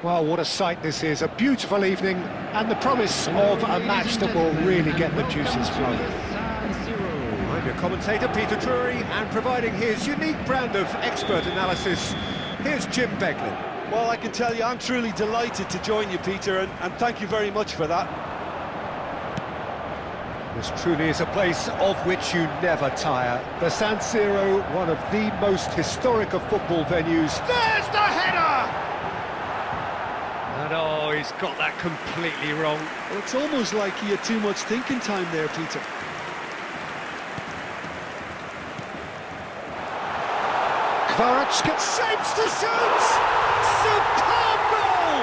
Well, what a sight this is, a beautiful evening, and the promise of a match that will really get the juices flowing. I'm your commentator, Peter Drury, and providing his unique brand of expert analysis, here's Jim Beglin. Well, I can tell you, I'm truly delighted to join you, Peter, and thank you very much for that. This truly is a place of which you never tire. The San Siro, one of the most historic of football venues. There's the header! And oh, he's got that completely wrong. Well, it's almost like he had too much thinking time there, Peter. Kvaratskhelia shapes to shoot! Superb goal!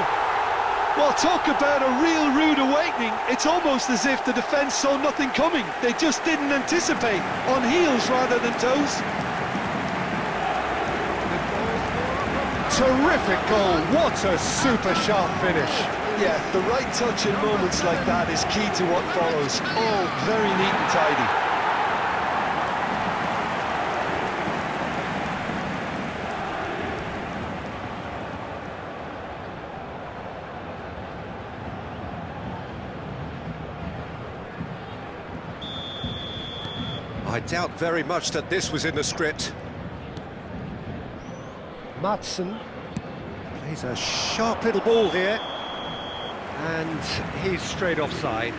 Well, talk about a real rude awakening. It's almost as if the defence saw nothing coming. They just didn't anticipate, on heels rather than toes. Terrific goal, what a super sharp finish. Yeah, the right touch in moments like that is key to what follows. All very neat and tidy. I doubt very much that this was in the script. Madsen plays a sharp little ball here, and he's straight offside.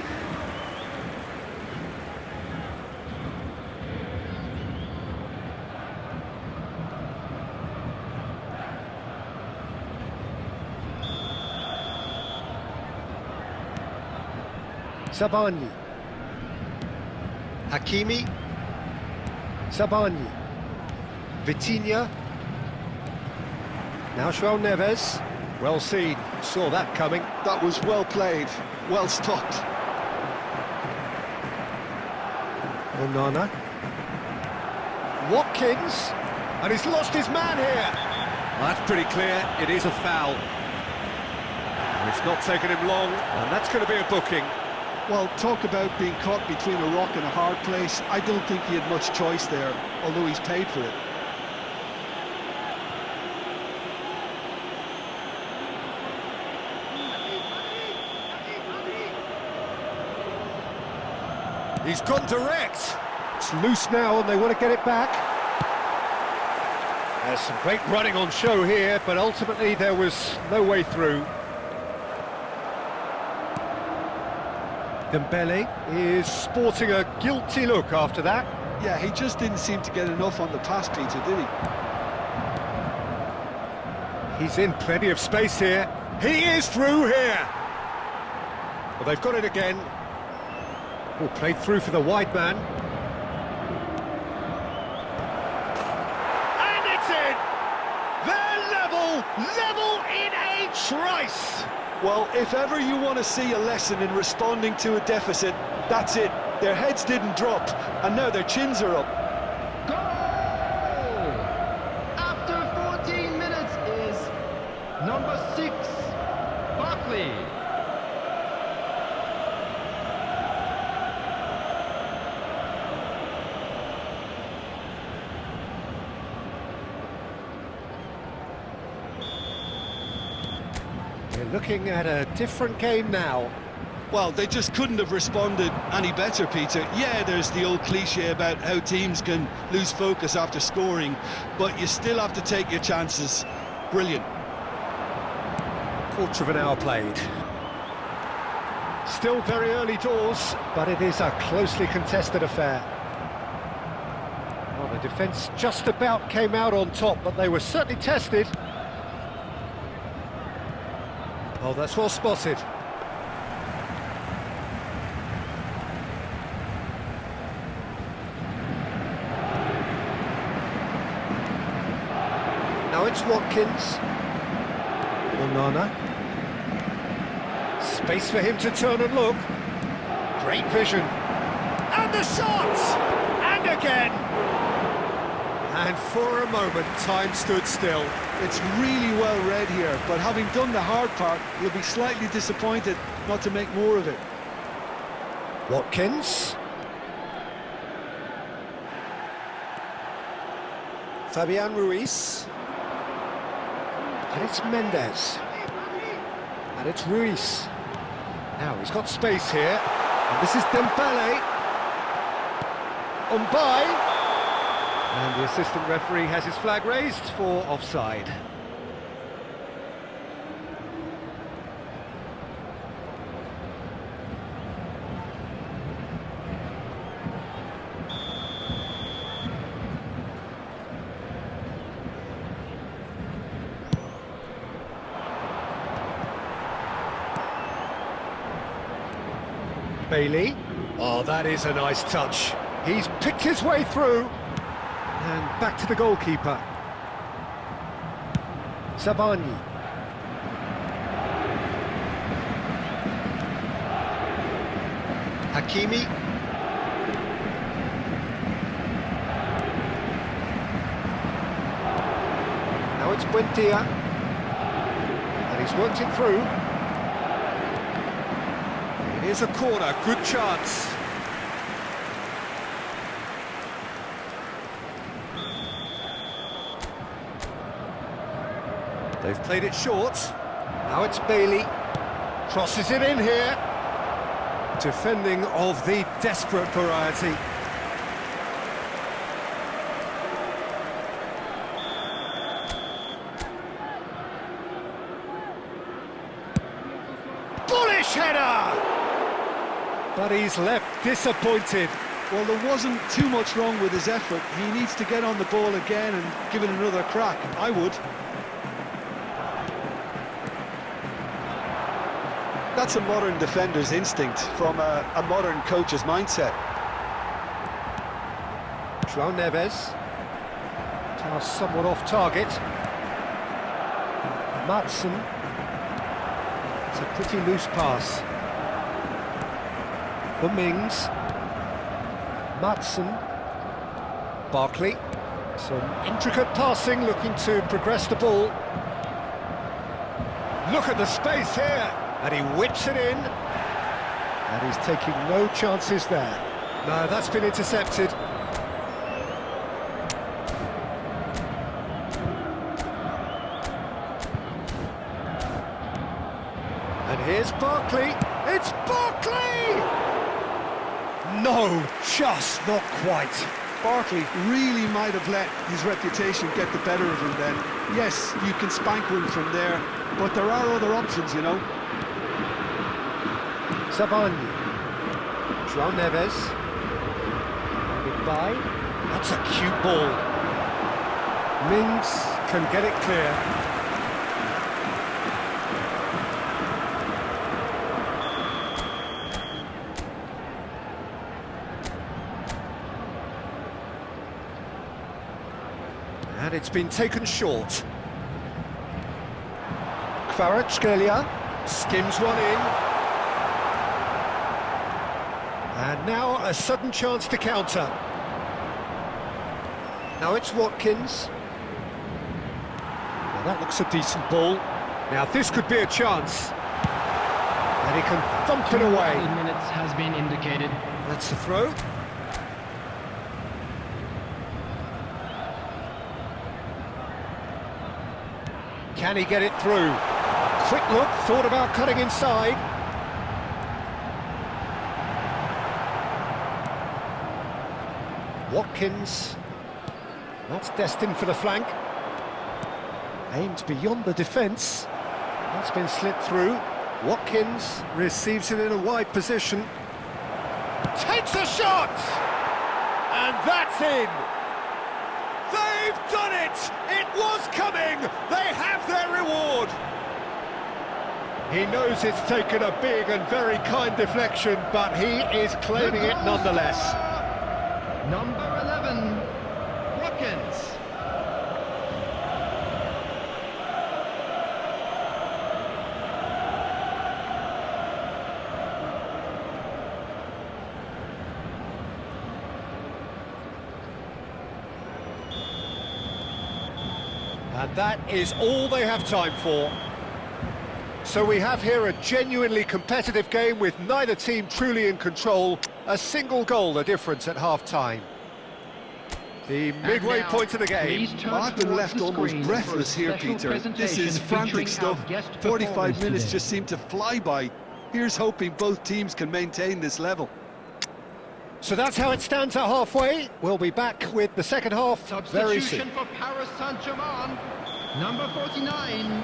Sabani, Hakimi, Sabani, Vitinha. Now João Neves, well seen, saw that coming. That was well played, well stopped. Onana. Watkins, and he's lost his man here. Well, that's pretty clear, it is a foul. It's not taken him long, and that's going to be a booking. Well, talk about being caught between a rock and a hard place. I don't think he had much choice there, although he's paid for it. He's gone direct. It's loose now and they want to get it back. There's some great running on show here, but ultimately there was no way through. Dembele is sporting a guilty look after that. Yeah, he just didn't seem to get enough on the pass, Peter, did he? He's in plenty of space here. He is through here. Well, they've got it again. Oh, played through for the wide man. And it's in! They're level in a trice! Well, if ever you want to see a lesson in responding to a deficit, that's it. Their heads didn't drop, and now their chins are up. Goal! After 14 minutes is number 6, Barkley. We're looking at a different game now. Well, they just couldn't have responded any better, Peter. Yeah, there's the old cliche about how teams can lose focus after scoring, but you still have to take your chances. Brilliant. Quarter of an hour played. Still very early doors, but it is a closely contested affair. Well, the defence just about came out on top, but they were certainly tested. Oh, that's well spotted. Now it's Watkins. Onana. Space for him to turn and look. Great vision. And the shot! And again! And for a moment, time stood still. It's really well read here, but having done the hard part, you'll be slightly disappointed not to make more of it. Watkins. Fabian Ruiz. And it's Mendes. And it's Ruiz. Now he's got space here. And this is Dembele. Umbai. And the assistant referee has his flag raised for offside. Bailey. Oh, that is a nice touch. He's picked his way through. And back to the goalkeeper. Sabani. Hakimi. Now it's Buendia. And he's worked it through. Here's a corner, good chance. They've played it short. Now it's Bailey. Crosses it in here. Defending of the desperate variety. Bullish header! But he's left disappointed. Well, there wasn't too much wrong with his effort. He needs to get on the ball again and give it another crack. I would. That's a modern defender's instinct from a modern coach's mindset. João Neves. Pass somewhat off target. Matson. It's a pretty loose pass. For Mings. Matson. Barkley. Some intricate passing, looking to progress the ball. Look at the space here. And he whips it in. And he's taking no chances there. No, that's been intercepted. And here's Barkley. It's Barkley! No, just not quite. Barkley really might have let his reputation get the better of him then. Yes, you can spank one from there, but there are other options, you know. Sabani. João Neves. Goodbye. That's a cute ball. Mings can get it clear. And it's been taken short. Kvaratskhelia skims one in. And now a sudden chance to counter. Now it's Watkins. Now that looks a decent ball. Now this could be a chance. And he can thump it away. 2 minutes has been indicated. That's the throw. Can he get it through? Quick look, thought about cutting inside. Watkins. That's destined for the flank. Aimed beyond the defence. That's been slipped through. Watkins receives it in a wide position. Takes a shot! And that's in! They've done it! It was coming! They have their reward! He knows it's taken a big and very kind deflection, but he is claiming it nonetheless. Number 11, Watkins. And that is all they have time for. So we have here a genuinely competitive game with neither team truly in control. A single goal the difference at half-time. The midway now, point of the game. please turn I've been towards left the almost screen for a breathless here, special Peter. This presentation is frantic featuring stuff. our guest 45 performers minutes today. just seem to fly by. Here's hoping both teams can maintain this level. So that's how it stands at halfway. We'll be back with the second half very Substitution soon. for Paris Saint-Germain, number 49.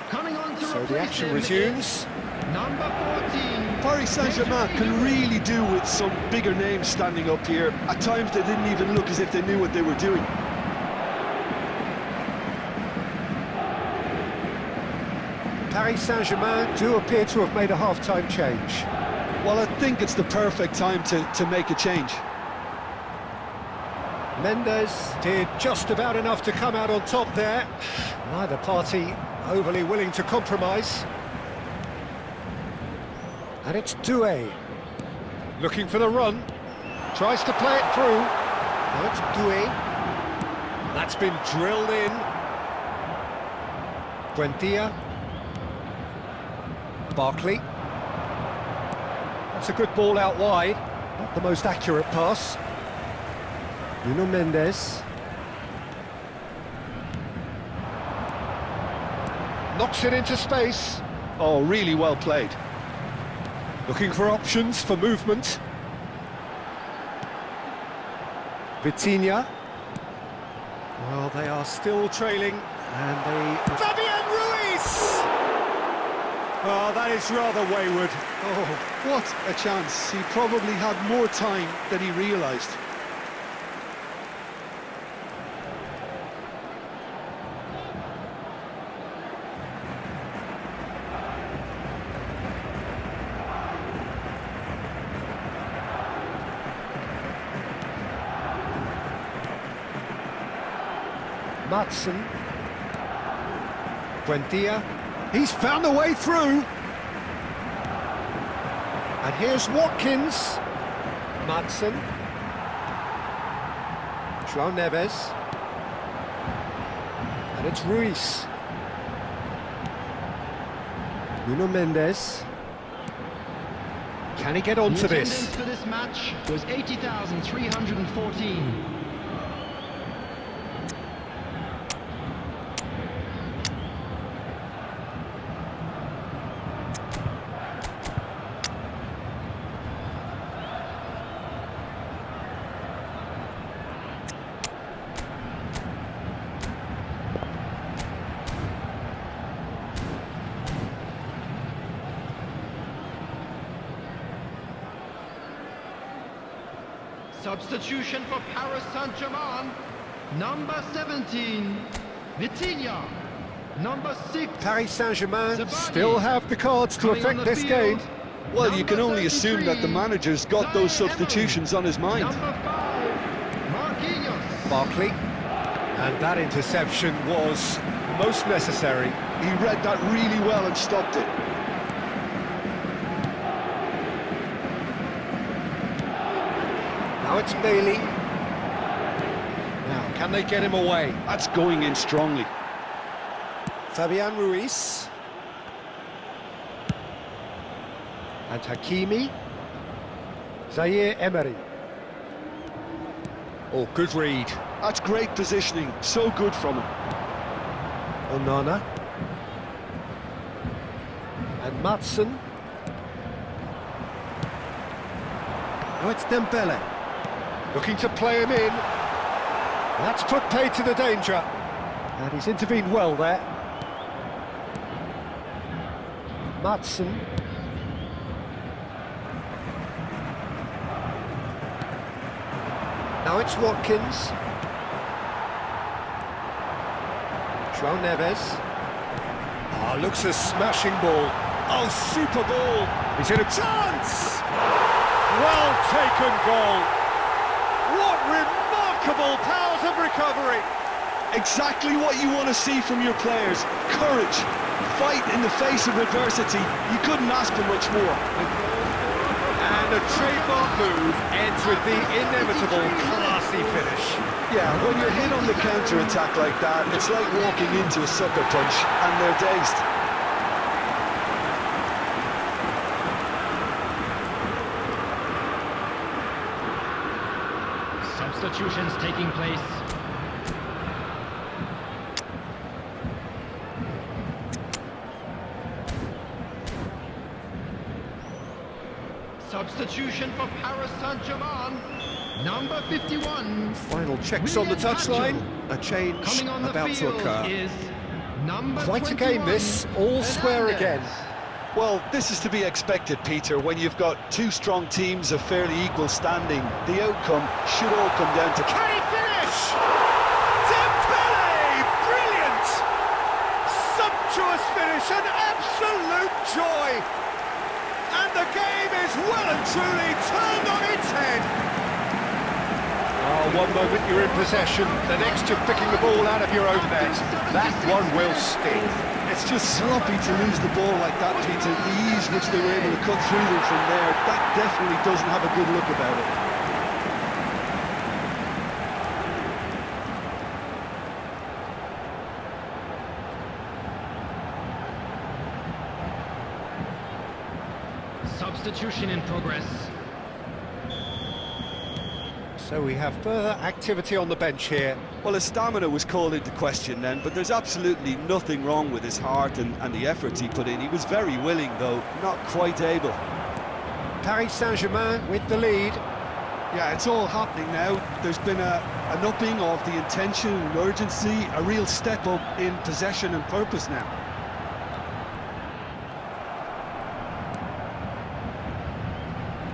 Coming on to So the replace action him resumes. is number 14. Paris Saint-Germain can really do with some bigger names standing up here. At times they didn't even look as if they knew what they were doing. Paris Saint-Germain do appear to have made a half-time change. Well, I think it's the perfect time to make a change. Mendes did just about enough to come out on top there. Neither party overly willing to compromise. And it's Doué. Looking for the run. Tries to play it through. Now it's Doué. That's been drilled in. Buendia. Barkley. That's a good ball out wide. Not the most accurate pass. Nuno Mendes. Knocks it into space. Oh, really well played. Looking for options for movement. Vitinha. Well, they are still trailing, and they... Fabian Ruiz! Oh, that is rather wayward. Oh, what a chance. He probably had more time than he realised. Matson. Buendia. He's found a way through. And here's Watkins. Matson. João Neves. And it's Ruiz. Nuno Mendes. Can he get onto The this? attendance for this match was 80,314. Substitution for Paris Saint-Germain, number 17, Vitinha, number 6. Paris Saint-Germain Zabani. still have the cards to Coming on affect the this field, game. Well, you can number only assume that the 33, manager's got those Zaire substitutions on his mind. Number 5, Marquinhos. Barkley. And that interception was most necessary. He read that really well and stopped it. Now it's Bailey. Now, can they get him away? That's going in strongly. Fabian Ruiz. And Hakimi. Zaire Emery. Oh, good read. That's great positioning. So good from him. Onana. And Matson. Now it's Dembele. Looking to play him in. That's put paid to the danger. And he's intervened well there. Matson. Now it's Watkins. João Neves. Oh, looks a smashing ball. Oh, super ball. He's in a chance! Well taken goal. What remarkable powers of recovery. Exactly what you want to see from your players. Courage, fight in the face of adversity. You couldn't ask for much more. And a trademark move ends with the inevitable classy finish. Yeah, when you're hit on the counter-attack like that, it's like walking into a sucker punch and they're dazed. substitutions taking place. Substitution for Paris Saint-Germain. Number 51. Final checks on the touchline. A change Coming on the about to field occur. is number Quite a 21, game this, all square again. Well, this is to be expected, Peter. When you've got two strong teams of fairly equal standing, the outcome should all come down to... Can he finish? Dembele! Brilliant! Sumptuous finish, an absolute joy! And the game is well and truly turned on its head. Oh, one moment you're in possession, the next you're picking the ball out of your own net. That one will sting. It's just sloppy to lose the ball like that, Peter. The ease which they were able to cut through them from there, that definitely doesn't have a good look about it. Substitution in progress. So we have further activity on the bench here. Well, his stamina was called into question then, but there's absolutely nothing wrong with his heart and the efforts he put in. He was very willing, though, not quite able. Paris Saint-Germain with the lead. Yeah, it's all happening now. There's been an upping of the intention and urgency, a real step up in possession and purpose now.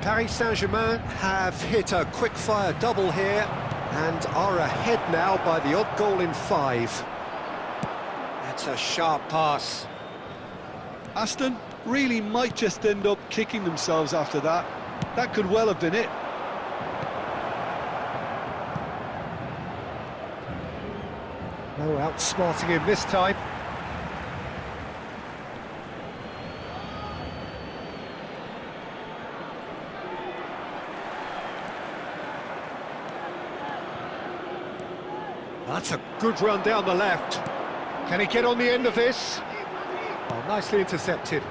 Paris Saint-Germain have hit a quick-fire double here and are ahead now by the odd goal in 5. That's a sharp pass. Aston really might just end up kicking themselves after that. That could well have been it. No outsmarting him this time. That's a good run down the left. Can he get on the end of this? Oh, nicely intercepted.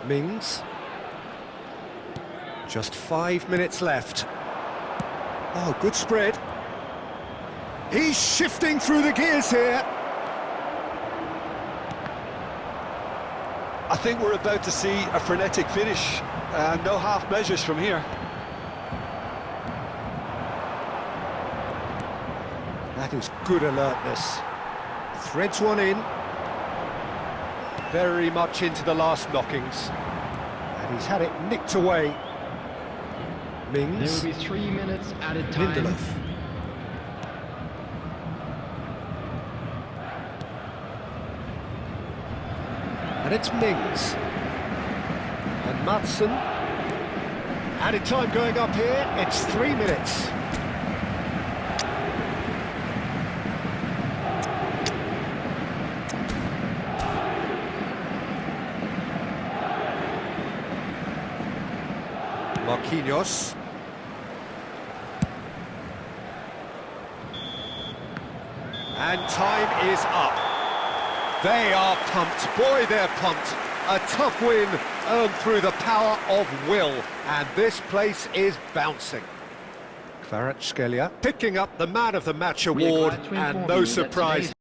Mings. Just 5 minutes left. Oh, good spread. He's shifting through the gears here. I think we're about to see a frenetic finish. No half measures from here. That is good alertness. Threads one in. Very much into the last knockings. And he's had it nicked away. Mings. There will be 3 minutes added time. Lindelof. And it's Mings. And Madsen. Added time going up here. It's 3 minutes. Marquinhos. And time is up. They are pumped. Boy, they're pumped. A tough win earned through the power of will. And this place is bouncing. Kvaratskhelia picking up the Man of the Match award, and no surprise.